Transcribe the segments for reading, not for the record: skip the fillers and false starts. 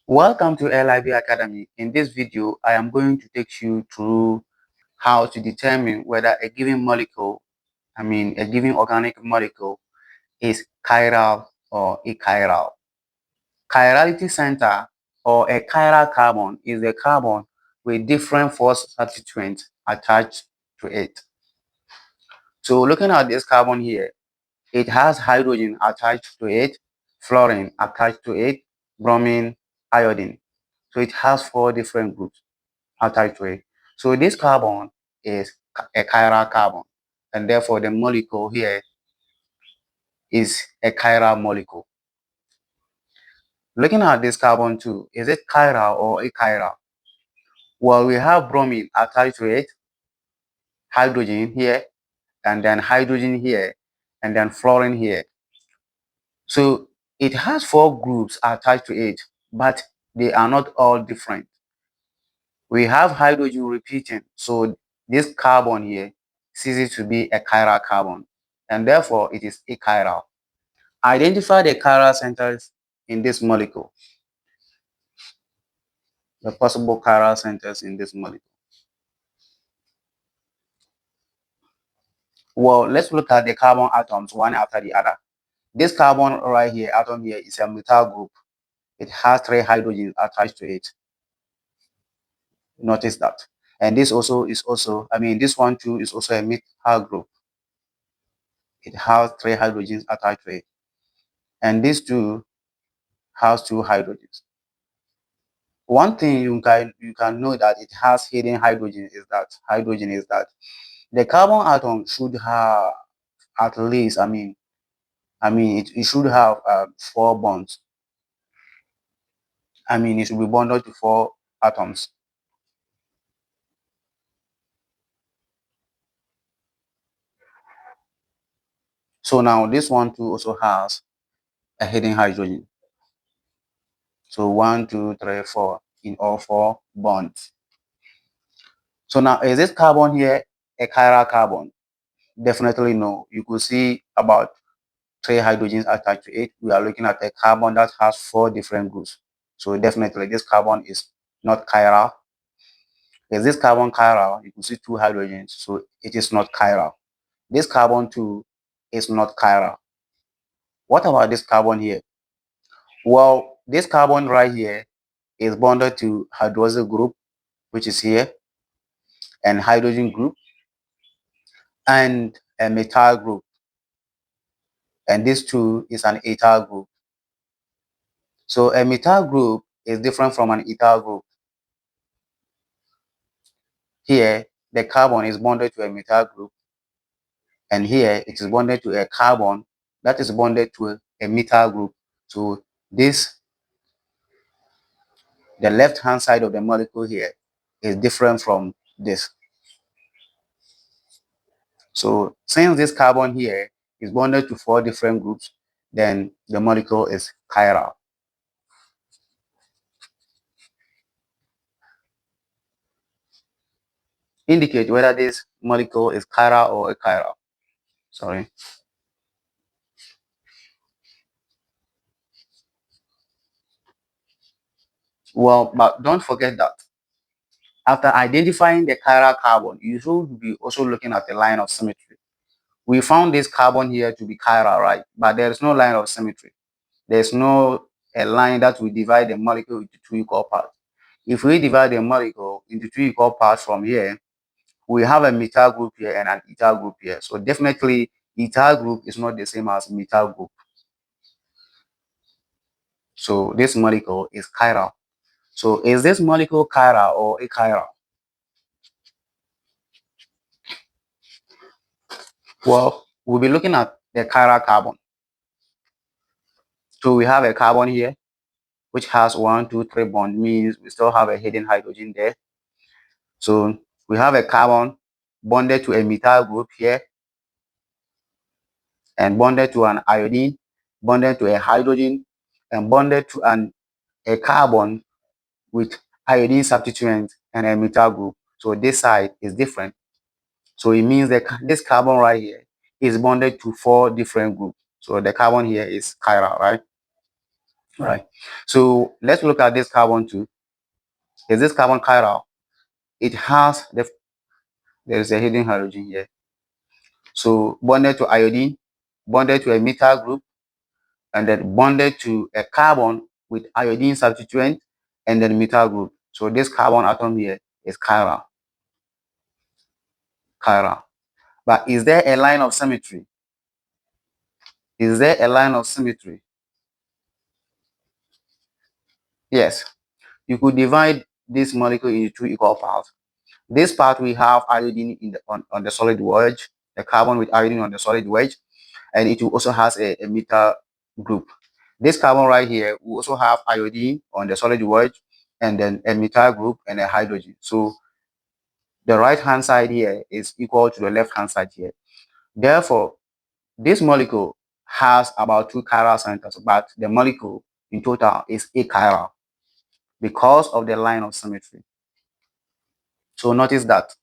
Welcome to LIB Academy. In this video, I am going to take you through how to determine whether a given molecule, a given organic molecule is chiral or achiral. Chirality center or a chiral carbon is a carbon with different force substituents attached to it. So looking at this carbon here, it has hydrogen attached to it, fluorine attached to it, bromine, iodine. So it has 4 different groups attached to it. So this carbon is a chiral carbon, and therefore the molecule here is a chiral molecule. Looking at this carbon too, is it chiral or achiral? Well, we have bromine attached to it, hydrogen here, and then hydrogen here, and then fluorine here. So it has 4 groups attached to it, but they are not all different. We have hydrogen repeating, so this carbon here ceases to be a chiral carbon, and therefore it is achiral. Identify the chiral centers in this molecule, the possible chiral centers in this molecule. Well, let's look at the carbon atoms one after the other. This carbon right here, atom here, is a methyl group. It has 3 hydrogens attached to it. Notice that. And this also is this one too is also a methyl group. It has 3 hydrogens attached to it. And this too has 2 hydrogens. One thing you can know that it has hidden hydrogen is that the carbon atom should have at least it should have 4 bonds. It should be bonded to 4 atoms. So now this one too also has a hidden hydrogen. So 1, 2, 3, 4 in all 4 bonds. So now is this carbon here a chiral carbon? Definitely no. You could see about 3 hydrogens attached to it. We are looking at a carbon that has 4 different groups. So definitely this carbon is not chiral. Is this carbon chiral? You can see 2 hydrogens, so it is not chiral. This carbon too is not chiral. What about this carbon here? Well, this carbon right here is bonded to hydroxyl group, which is here, and hydrogen group, and a methyl group. And this too is an ethyl group. So a methyl group is different from an ethyl group. Here, the carbon is bonded to a methyl group, and here it is bonded to a carbon that is bonded to a methyl group. So this, the left-hand side of the molecule here, is different from this. So since this carbon here is bonded to 4 different groups, then the molecule is chiral. Indicate whether this molecule is chiral or achiral. Sorry. Well, but don't forget that after identifying the chiral carbon, you should be also looking at the line of symmetry. We found this carbon here to be chiral, right? But there is no line of symmetry. There's no a line that will divide the molecule into 2 equal parts. If we divide the molecule into 2 equal parts from here, we have a methyl group here and an ethyl group here. So definitely ethyl group is not the same as methyl group. So this molecule is chiral. So is this molecule chiral or achiral? Well, we'll be looking at the chiral carbon. So we have a carbon here, which has 1, 2, 3 bond, means we still have a hidden hydrogen there. So we have a carbon bonded to a methyl group here, and bonded to an iodine, bonded to a hydrogen, and bonded to a carbon with iodine substituent and a methyl group. So this side is different. So it means that this carbon right here is bonded to 4 different groups. So the carbon here is chiral, right? Right. So let's look at this carbon too. Is this carbon chiral? It has there is a hidden hydrogen here. So bonded to iodine, bonded to a methyl group, and then bonded to a carbon with iodine substituent, and then methyl group. So this carbon atom here is chiral. Chiral. But is there a line of symmetry? Is there a line of symmetry? Yes. You could divide this molecule into two equal parts. This part we have iodine on the solid wedge, the carbon with iodine on the solid wedge, and it also has a methyl group. This carbon right here will also have iodine on the solid wedge, and then a methyl group and a hydrogen. So the right hand side here is equal to the left hand side here. Therefore, this molecule has about 2 chiral centers, but the molecule in total is achiral because of the line of symmetry. So notice that.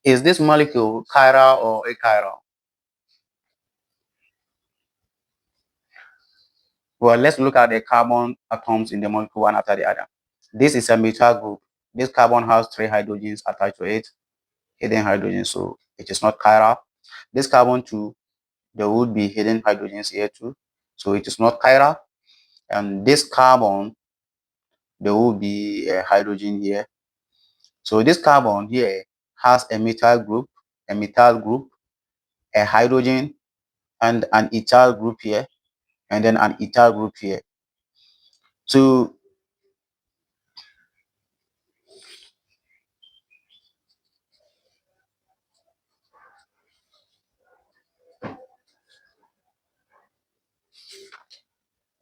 Is this molecule chiral or achiral? Well, let's look at the carbon atoms in the molecule one after the other. This is a methyl group. This carbon has 3 hydrogens attached to it, hidden hydrogens, so it is not chiral. This carbon too, there would be hidden hydrogens here too, so it is not chiral. And this carbon, there will be a hydrogen here. So this carbon here has a methyl group, a hydrogen, and an ethyl group here, and then an ethyl group here. So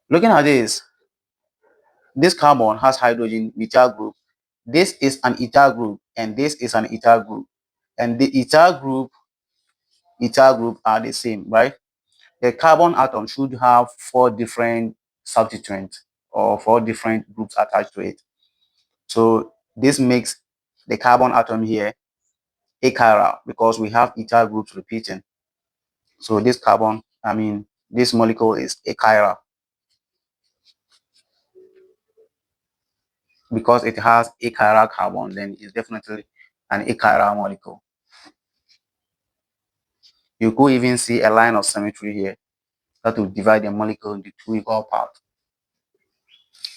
looking at this carbon has hydrogen methyl group. This is an ethyl group, and this is an ethyl group. And the ethyl group are the same, right? The carbon atom should have 4 different substituents or 4 different groups attached to it. So this makes the carbon atom here achiral because we have ethyl groups repeating. So this molecule is achiral because it has achiral carbon, then it's definitely an achiral molecule. You could even see a line of symmetry here that will divide the molecule into 2 equal parts.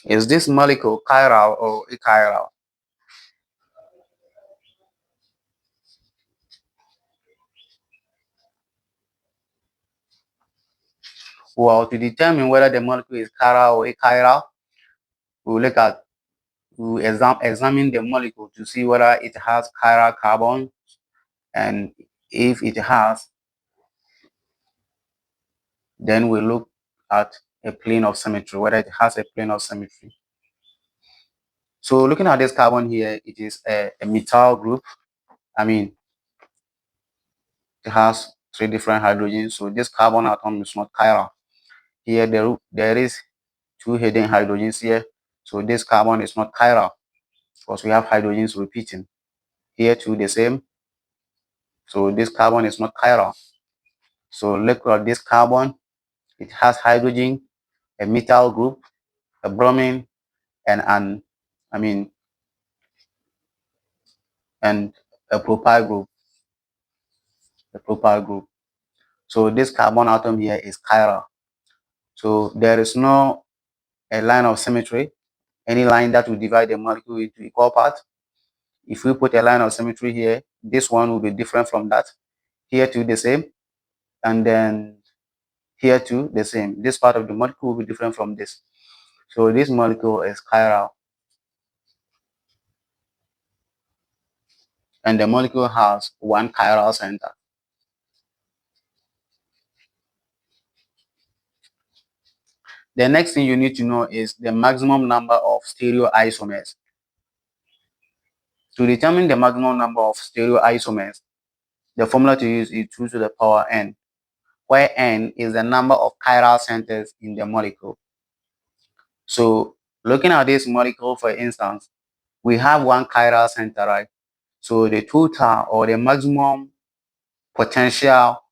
Is this molecule chiral or achiral? Well, to determine whether the molecule is chiral or achiral, we examine the molecule to see whether it has chiral carbon, and if it has, then we look at a plane of symmetry, whether it has a plane of symmetry. So looking at this carbon here, it is a methyl group. It has 3 different hydrogens, so this carbon atom is not chiral. Here there is 2 hidden hydrogens here, so this carbon is not chiral because we have hydrogens repeating. Here too the same, so this carbon is not chiral. So look at this carbon, it has hydrogen, a methyl group, a bromine, and and a propyl group. So this carbon atom here is chiral. So there is no a line of symmetry, any line that will divide the molecule into equal parts. If we put a line of symmetry here, this one will be different from that. Here too the same, and then here too the same. This part of the molecule will be different from this. So this molecule is chiral, and the molecule has 1 chiral center. The next thing you need to know is the maximum number of stereoisomers. To determine the maximum number of stereoisomers, the formula to use is 2 to the power n, where n is the number of chiral centers in the molecule. So looking at this molecule, for instance, we have 1 chiral center, right? So the total or the maximum potential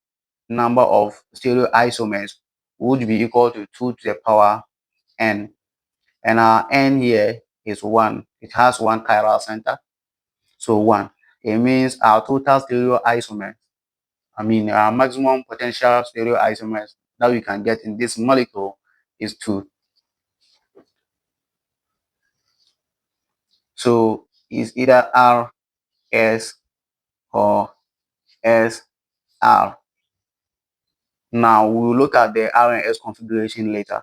number of stereoisomers would be equal to 2 to the power n. And our n here is 1. It has one chiral center. So 1. It means our total stereoisomers, our maximum potential stereoisomers that we can get in this molecule is 2. So it's either R, S, or S, R. Now we'll look at the R and S configuration later.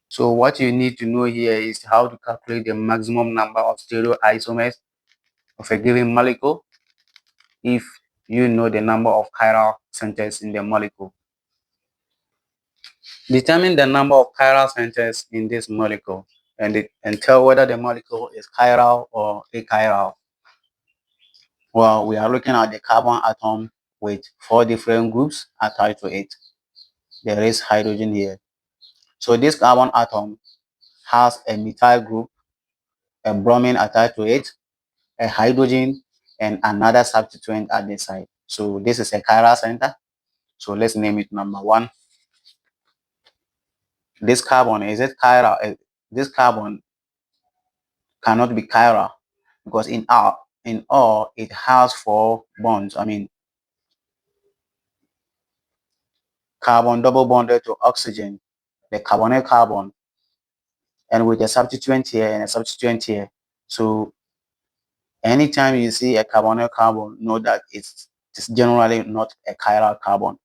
So what you need to know here is how to calculate the maximum number of stereoisomers of a given molecule if you know the number of chiral centers in the molecule. Determine the number of chiral centers in this molecule and tell whether the molecule is chiral or achiral. Well, we are looking at the carbon atom with 4 different groups attached to it. There is hydrogen here. So this carbon atom has a methyl group, a bromine attached to it, a hydrogen, and another substituent at the side. So this is a chiral center. So let's name it number 1. This carbon, is it chiral? This carbon cannot be chiral because in all it has 4 bonds. Carbon double bonded to oxygen, the carbonyl carbon, and with a substituent here and a substituent here. So anytime you see a carbonyl carbon, know that it's generally not a chiral carbon.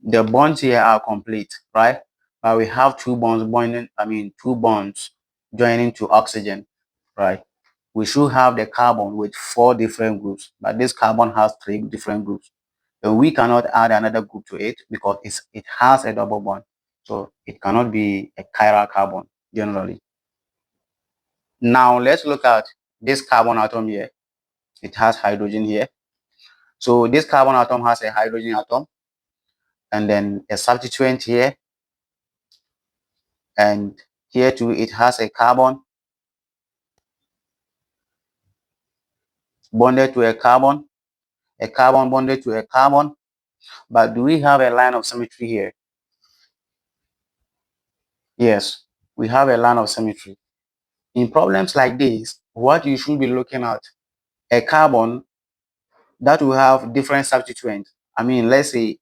The bonds here are complete, right? But we have 2 bonds joining to oxygen, right? We should have the carbon with 4 different groups, but this carbon has 3 different groups. And we cannot add another group to it because it has a double bond. So it cannot be a chiral carbon generally. Now let's look at this carbon atom here. It has hydrogen here. So this carbon atom has a hydrogen atom and then a substituent here. And here too, it has a carbon bonded to a carbon bonded to a carbon. But do we have a line of symmetry here? Yes, we have a line of symmetry. In problems like this, what you should be looking at, a carbon that will have different substituents. Let's say,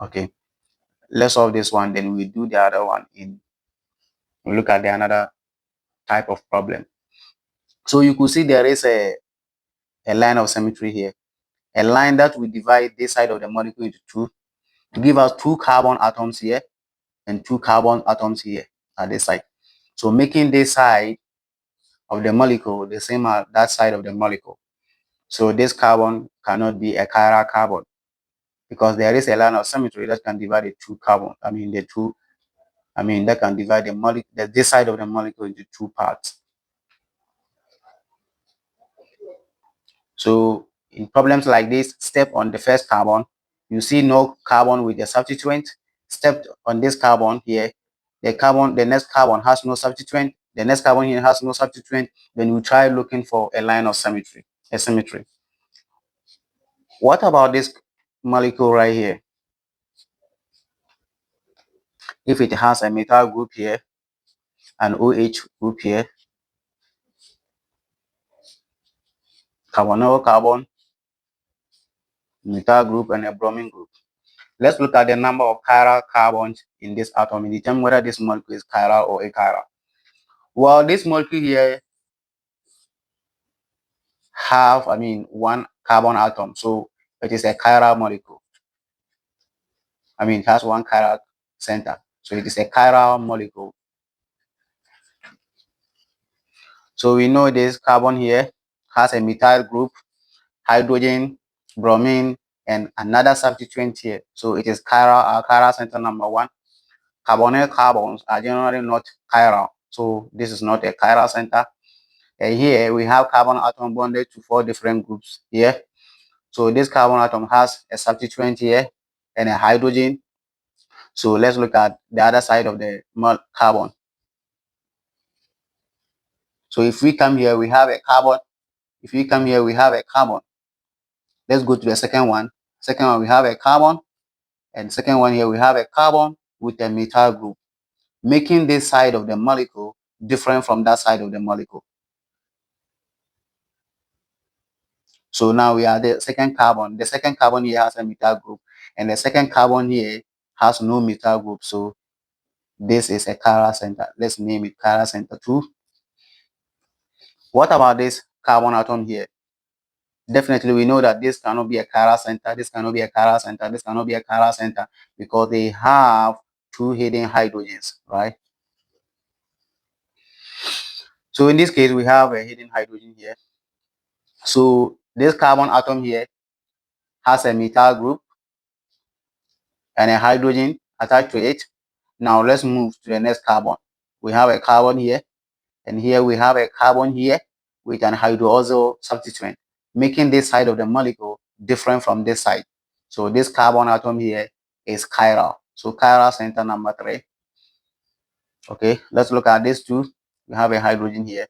okay, let's solve this one, then we do the other one we look at another type of problem. So you could see there is a line of symmetry here, a line that will divide this side of the molecule into 2 to give us 2 carbon atoms here and 2 carbon atoms here at this side. So making this side of the molecule the same as that side of the molecule. So this carbon cannot be a chiral carbon because there is a line of symmetry that can divide the 2 carbon. That can divide the molecule, this side of the molecule into 2 parts. So in problems like this, step on the first carbon, you see no carbon with a substituent. Step on this carbon here, the next carbon has no substituent. The next carbon here has no substituent. Then you try looking for a line of symmetry, a symmetry. What about this molecule right here? If it has a methyl group here, an OH group here, carbonyl carbon, methyl group, and a bromine group. Let's look at the number of chiral carbons in this atom and determine whether this molecule is chiral or achiral. Well, this molecule here have, 1 carbon atom, so it is a chiral molecule. It has 1 chiral center, so it is a chiral molecule. So we know this carbon here has a methyl group, hydrogen, bromine, and another substituent here. So it is chiral, chiral center number 1. Carbonyl carbons are generally not chiral, so this is not a chiral center. And here we have carbon atom bonded to 4 different groups here. So this carbon atom has a substituent here and a hydrogen. So let's look at the other side of the carbon. So if we come here, we have a carbon. If we come here, we have a carbon. Let's go to the second one. Second one, we have a carbon. And second one here, we have a carbon with a methyl group, making this side of the molecule different from that side of the molecule. So now we are the second carbon. The second carbon here has a methyl group, and the second carbon here has no methyl group. So this is a chiral center. Let's name it chiral center 2. What about this carbon atom here? Definitely, we know that this cannot be a chiral center. This cannot be a chiral center. This cannot be a chiral center because they have two hidden hydrogens, right? So in this case, we have a hidden hydrogen here. So this carbon atom here has a methyl group and a hydrogen attached to it. Now let's move to the next carbon. We have a carbon here, and here we have a carbon here with an hydroxyl substituent, making this side of the molecule different from this side. So this carbon atom here is chiral. So chiral center number 3. Okay, let's look at this two. We have a hydrogen here.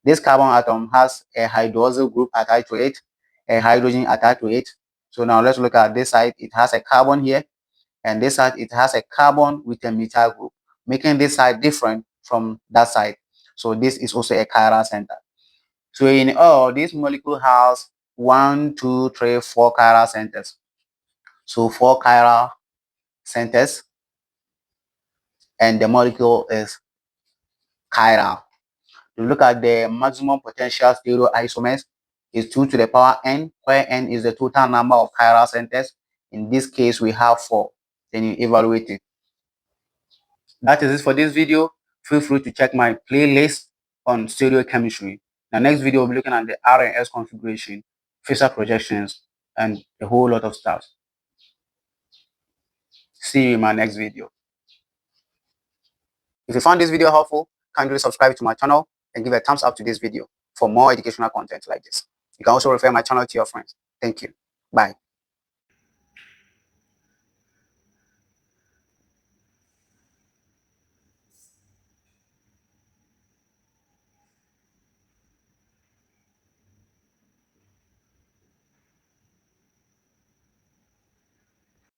This carbon atom has a hydroxyl group attached to it, a hydrogen attached to it. So now let's look at this side. It has a carbon here, and this side it has a carbon with a methyl group, making this side different from that side. So this is also a chiral center. So in all, this molecule has 1, 2, 3, 4 chiral centers. So 4 chiral centers, and the molecule is chiral. To look at the maximum potential stereoisomers is 2 to the power n, where n is the total number of chiral centers. In this case, we have 4. Then you evaluate it. That is it for this video. Feel free to check my playlist on stereochemistry. The next video will be looking at the R and S configuration, phasor projections, and a whole lot of stuff. See you in my next video. If you found this video helpful, kindly subscribe to my channel and give a thumbs up to this video for more educational content like this. You can also refer my channel to your friends. Thank you. Bye.